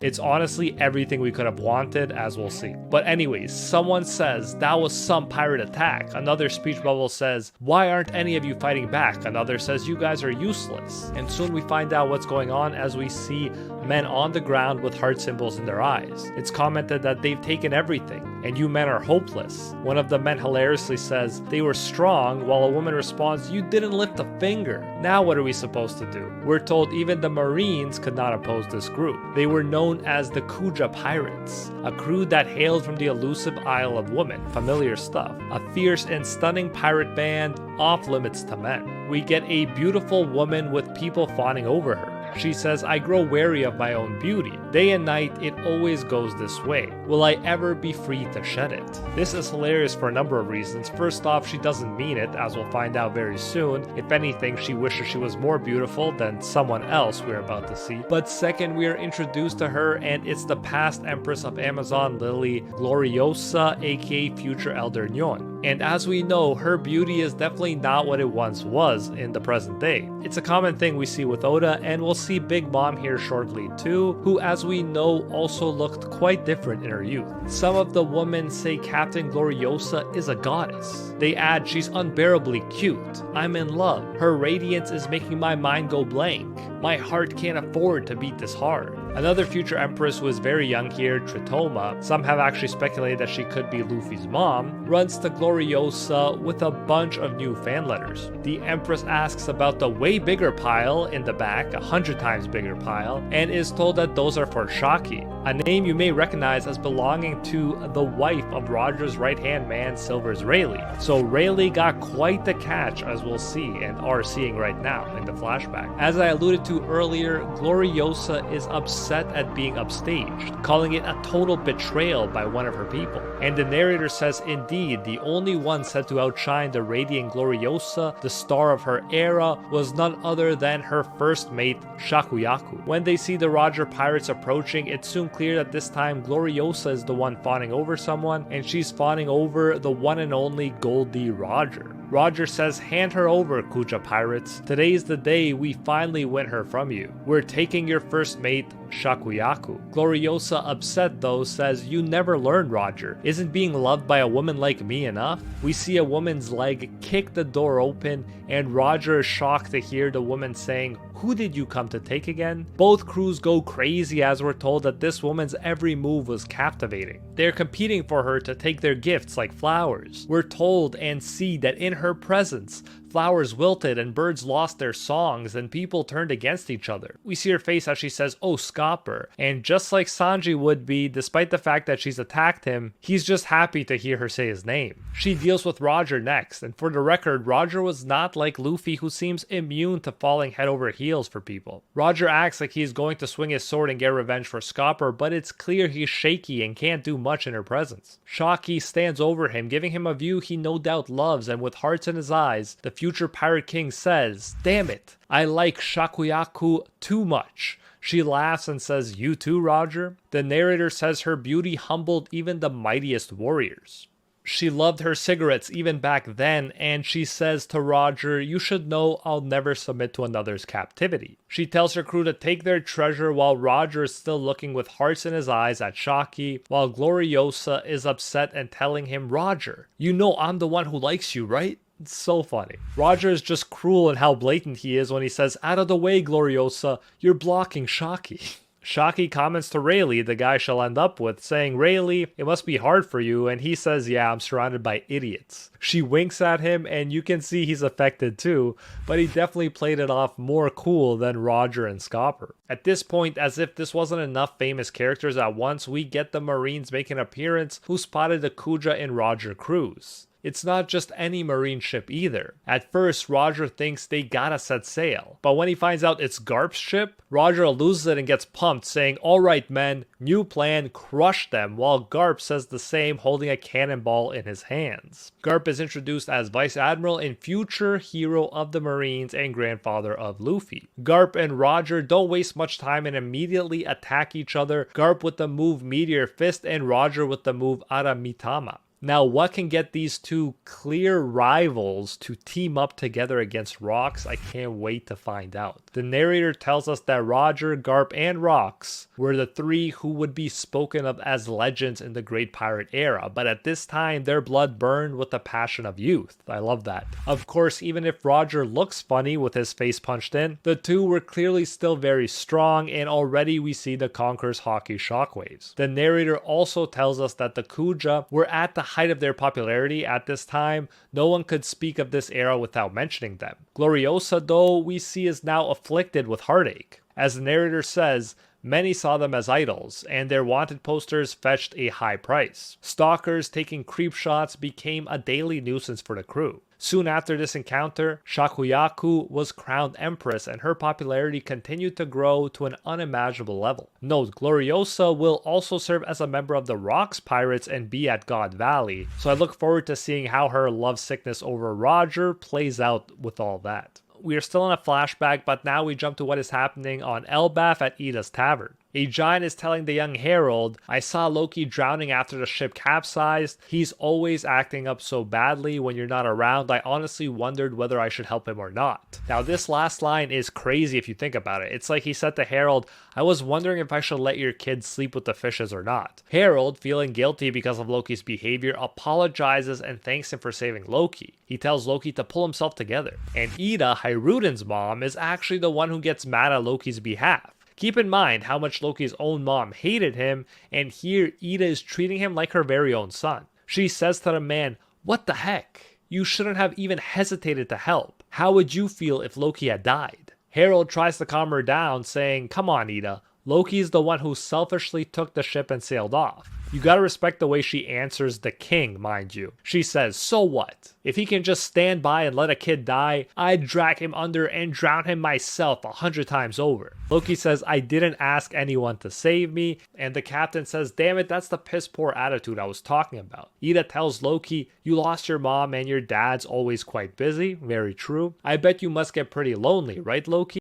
It's honestly everything we could have wanted, as we'll see. But anyways, someone says, that was some pirate attack. Another speech bubble says, why aren't any of you fighting back? Another says, you guys are useless. And soon we find out what's going on as we see men on the ground with heart symbols in their eyes. It's commented that they've taken everything, and you men are hopeless. One of the men hilariously says, they were strong, while a woman responds, you didn't lift a finger. Now what are we supposed to do? We're told even the Marines could not oppose this group. They were known as the Kuja Pirates, a crew that hailed from the elusive Isle of Women. Familiar stuff. A fierce and stunning pirate band, off limits to men. We get a beautiful woman with people fawning over her. She says, I grow wary of my own beauty. Day and night, it always goes this way. Will I ever be free to shed it? This is hilarious for a number of reasons. First off, she doesn't mean it, as we'll find out very soon. If anything, she wishes she was more beautiful than someone else we're about to see. But second, we are introduced to her, and it's the past Empress of Amazon, Lily Gloriosa, aka future Elder Nyon. And as we know, her beauty is definitely not what it once was in the present day. It's a common thing we see with Oda, and we'll see Big Mom here shortly too, who as we know also looked quite different in her youth. Some of the women say Captain Gloriosa is a goddess. They add she's unbearably cute. I'm in love. Her radiance is making my mind go blank. My heart can't afford to beat this hard. Another future empress who is very young here, Tritoma, some have actually speculated that she could be Luffy's mom, runs to Gloriosa with a bunch of new fan letters. The empress asks about the way bigger pile in the back, 100 times bigger pile, and is told that those are for Shaki, a name you may recognize as belonging to the wife of Roger's right-hand man, Silver's Rayleigh. So Rayleigh got quite the catch, as we'll see and are seeing right now in the flashback. As I alluded to earlier, Gloriosa is upset at being upstaged, calling it a total betrayal by one of her people. And the narrator says, indeed, the only one said to outshine the radiant Gloriosa, the star of her era, was none other than her first mate, Shakuyaku. When they see the Roger pirates approaching, it's soon clear that this time Gloriosa is the one fawning over someone, and she's fawning over the one and only Goldie Roger. Roger says, hand her over, Kuja pirates. Today's the day we finally win her from you. We're taking your first mate, Shakuyaku. Gloriosa, upset though, says, you never learned, Roger. Isn't being loved by a woman like me enough? We see a woman's leg kick the door open, and Roger is shocked to hear the woman saying, who did you come to take again? Both crews go crazy as we're told that this woman's every move was captivating. They're competing for her to take their gifts like flowers. We're told and see that in her presence, flowers wilted and birds lost their songs and people turned against each other. We see her face as she says, oh Scopper, and just like Sanji would be, despite the fact that she's attacked him, he's just happy to hear her say his name. She deals with Roger next, and for the record, Roger was not like Luffy, who seems immune to falling head over heels for people. Roger acts like he's going to swing his sword and get revenge for Scopper, but it's clear he's shaky and can't do much in her presence. Shaki stands over him, giving him a view he no doubt loves, and with hearts in his eyes, the future Pirate King says, damn it, I like Shakuyaku too much. She laughs and says, you too, Roger? The narrator says her beauty humbled even the mightiest warriors. She loved her cigarettes even back then, and she says to Roger, you should know I'll never submit to another's captivity. She tells her crew to take their treasure while Roger is still looking with hearts in his eyes at Shaki, while Gloriosa is upset and telling him, Roger, you know I'm the one who likes you, right? It's so funny. Roger is just cruel in how blatant he is when he says, out of the way, Gloriosa, you're blocking Shaki. Shaki comments to Rayleigh, the guy she'll end up with, saying, Rayleigh, it must be hard for you, and he says, yeah, I'm surrounded by idiots. She winks at him, and you can see he's affected too, but he definitely played it off more cool than Roger and Scopper. At this point, as if this wasn't enough famous characters at once, we get the Marines make an appearance who spotted the Kuja in Roger cruise. It's not just any marine ship either. At first, Roger thinks they gotta set sail, but when he finds out it's Garp's ship, Roger loses it and gets pumped, saying, alright men, new plan, crush them, while Garp says the same, holding a cannonball in his hands. Garp is introduced as Vice Admiral and future hero of the Marines and grandfather of Luffy. Garp and Roger don't waste much time and immediately attack each other, Garp with the move Meteor Fist and Roger with the move Aramitama. Now, what can get these two clear rivals to team up together against Rox? I can't wait to find out. The narrator tells us that Roger, Garp, and Rox were the three who would be spoken of as legends in the Great Pirate era, but at this time, their blood burned with the passion of youth. I love that. Of course, even if Roger looks funny with his face punched in, the two were clearly still very strong, and already we see the Conqueror's hockey shockwaves. The narrator also tells us that the Kuja were at the height of their popularity at this time. No one could speak of this era without mentioning them. Gloriosa, though, we see is now afflicted with heartache. As the narrator says, many saw them as idols, and their wanted posters fetched a high price. Stalkers taking creep shots became a daily nuisance for the crew. Soon after this encounter, Shakuyaku was crowned empress and her popularity continued to grow to an unimaginable level. Note, Gloriosa will also serve as a member of the Rox Pirates and be at God Valley, so I look forward to seeing how her lovesickness over Roger plays out with all that. We are still in a flashback, but now we jump to what is happening on Elbaf at Ida's Tavern. A giant is telling the young Herald, I saw Loki drowning after the ship capsized. He's always acting up so badly when you're not around. I honestly wondered whether I should help him or not. Now this last line is crazy if you think about it. It's like he said to Herald, I was wondering if I should let your kids sleep with the fishes or not. Herald, feeling guilty because of Loki's behavior, apologizes and thanks him for saving Loki. He tells Loki to pull himself together. And Ida, Hyruden's mom, is actually the one who gets mad at Loki's behalf. Keep in mind how much Loki's own mom hated him, and here Ida is treating him like her very own son. She says to the man, what the heck? You shouldn't have even hesitated to help. How would you feel if Loki had died? Herald tries to calm her down, saying, come on Ida, Loki's the one who selfishly took the ship and sailed off. You gotta respect the way she answers the king, mind you. She says, so what? If he can just stand by and let a kid die, I'd drag him under and drown him myself 100 times over. Loki says, I didn't ask anyone to save me, and the captain says, damn it, that's the piss poor attitude I was talking about. Ida tells Loki, you lost your mom and your dad's always quite busy. Very true. I bet you must get pretty lonely, right Loki?